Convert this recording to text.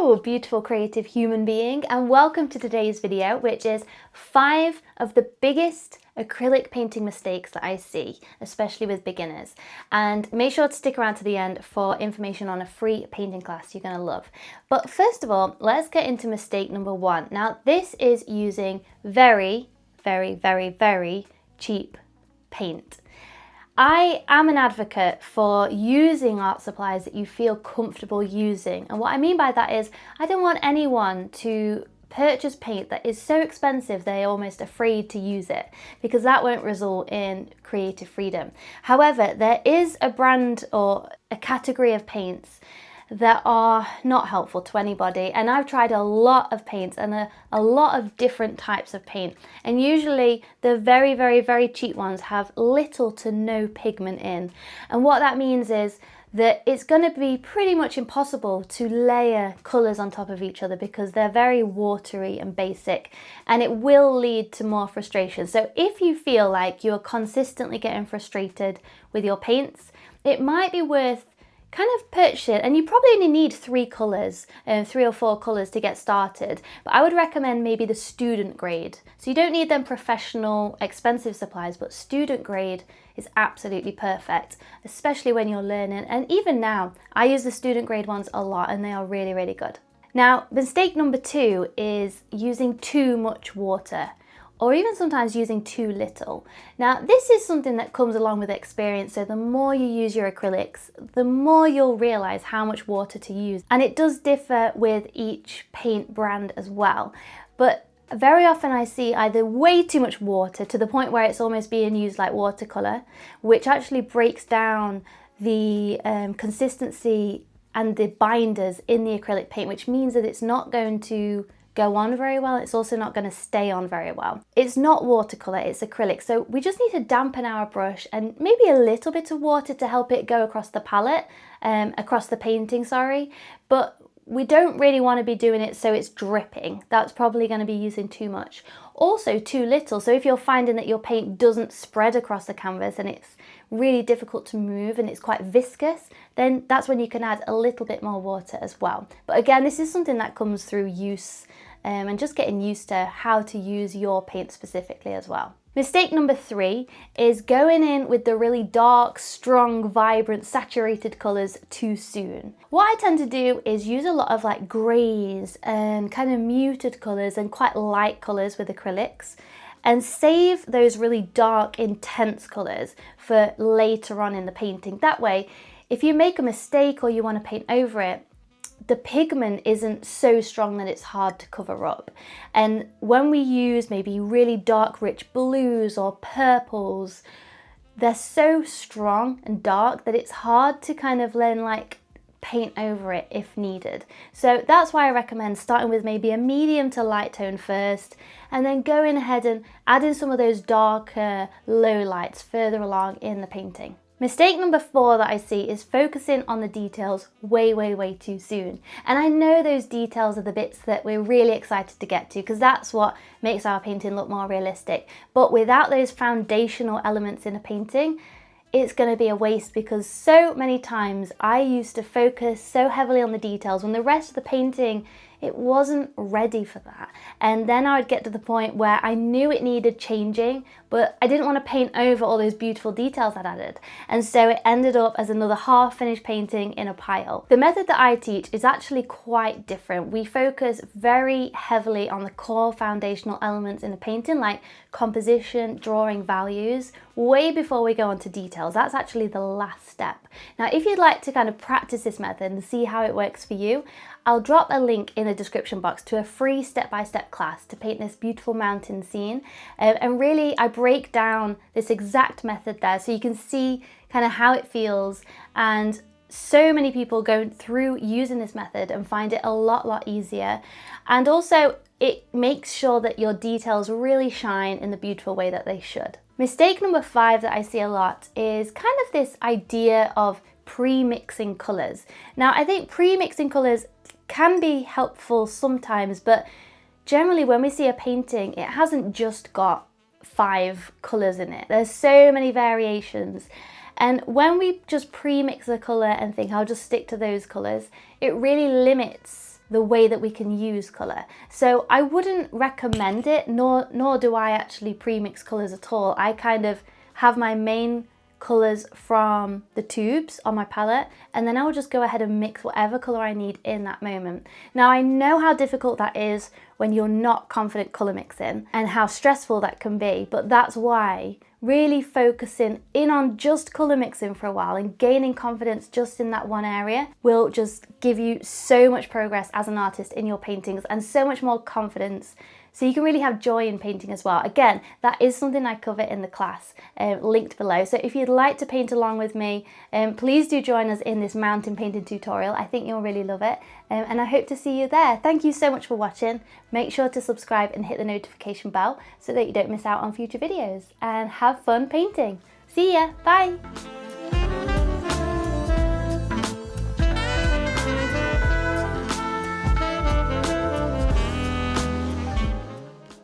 Hello, beautiful creative human being, and welcome to today's video, which is 5 of the biggest acrylic painting mistakes that I see, especially with beginners. And make sure to stick around to the end for information on a free painting class you're going to love. But first of all, let's get into mistake number 1. Now, this is using very cheap paint. I am an advocate for using art supplies that you feel comfortable using. And what I mean by that is I don't want anyone to purchase paint that is so expensive they're almost afraid to use it, because that won't result in creative freedom. However, there is a brand or a category of paints that are not helpful to anybody, and I've tried a lot of paints and a lot of different types of paint, and usually the very cheap ones have little to no pigment in, and what that means is that it's going to be pretty much impossible to layer colours on top of each other because they're very watery and basic, and it will lead to more frustration. So if you feel like you're consistently getting frustrated with your paints, it might be worth kind of purchase it, and you probably only need 3 colours, 3 or 4 colours to get started, but I would recommend maybe the student grade. So you don't need them professional, expensive supplies, but student grade is absolutely perfect, especially when you're learning. And even now, I use the student grade ones a lot, and they are really good. Now, mistake number 2 is using too much water, or even sometimes using too little. Now, this is something that comes along with experience, so the more you use your acrylics, the more you'll realise how much water to use. And it does differ with each paint brand as well. But very often I see either way too much water to the point where it's almost being used like watercolour, which actually breaks down the consistency and the binders in the acrylic paint, which means that it's not going to go on very well. It's also not going to stay on very well. It's not watercolour, it's acrylic. So we just need to dampen our brush and maybe a little bit of water to help it go across the palette, across the painting, sorry. But we don't really want to be doing it so it's dripping. That's probably going to be using too much. Also too little. So if you're finding that your paint doesn't spread across the canvas and it's really difficult to move and it's quite viscous, then that's when you can add a little bit more water as well. But again, this is something that comes through use and just getting used to how to use your paint specifically as well. Mistake number 3 is going in with the really dark, strong, vibrant, saturated colours too soon. What I tend to do is use a lot of like greys and kind of muted colours and quite light colours with acrylics, and save those really dark, intense colours for later on in the painting. That way, if you make a mistake or you want to paint over it, the pigment isn't so strong that it's hard to cover up. And when we use maybe really dark, rich blues or purples, they're so strong and dark that it's hard to kind of then like paint over it if needed. So that's why I recommend starting with maybe a medium to light tone first, and then going ahead and adding some of those darker low lights further along in the painting. Mistake number 4 that I see is focusing on the details way too soon. And I know those details are the bits that we're really excited to get to, because that's what makes our painting look more realistic. But without those foundational elements in a painting, it's going to be a waste, because so many times I used to focus so heavily on the details when the rest of the painting, it wasn't ready for that. And then I would get to the point where I knew it needed changing, but I didn't want to paint over all those beautiful details I'd added. And so it ended up as another half-finished painting in a pile. The method that I teach is actually quite different. We focus very heavily on the core foundational elements in a painting, like composition, drawing values, way before we go on to details. That's actually the last step. Now, if you'd like to kind of practice this method and see how it works for you, I'll drop a link in the description box to a free step-by-step class to paint this beautiful mountain scene. And really, I break down this exact method there so you can see kind of how it feels. And so many people go through using this method and find it a lot easier. And also, it makes sure that your details really shine in the beautiful way that they should. Mistake number 5 that I see a lot is kind of this idea of pre-mixing colours. Now, I think pre-mixing colours can be helpful sometimes, but generally when we see a painting, it hasn't just got 5 colours in it. There's so many variations. And when we just pre-mix a colour and think, I'll just stick to those colours, it really limits the way that we can use colour. So I wouldn't recommend it, nor do I actually premix colours at all. I kind of have my main colours from the tubes on my palette, and then I will just go ahead and mix whatever colour I need in that moment. Now I know how difficult that is when you're not confident colour mixing and how stressful that can be, but that's why really focusing in on just colour mixing for a while and gaining confidence just in that one area will just give you so much progress as an artist in your paintings and so much more confidence, so you can really have joy in painting as well. Again, that is something I cover in the class, linked below. So if you'd like to paint along with me, please do join us in this mountain painting tutorial. I think you'll really love it, and I hope to see you there. Thank you so much for watching. Make sure to subscribe and hit the notification bell so that you don't miss out on future videos, and have fun painting. See ya, bye.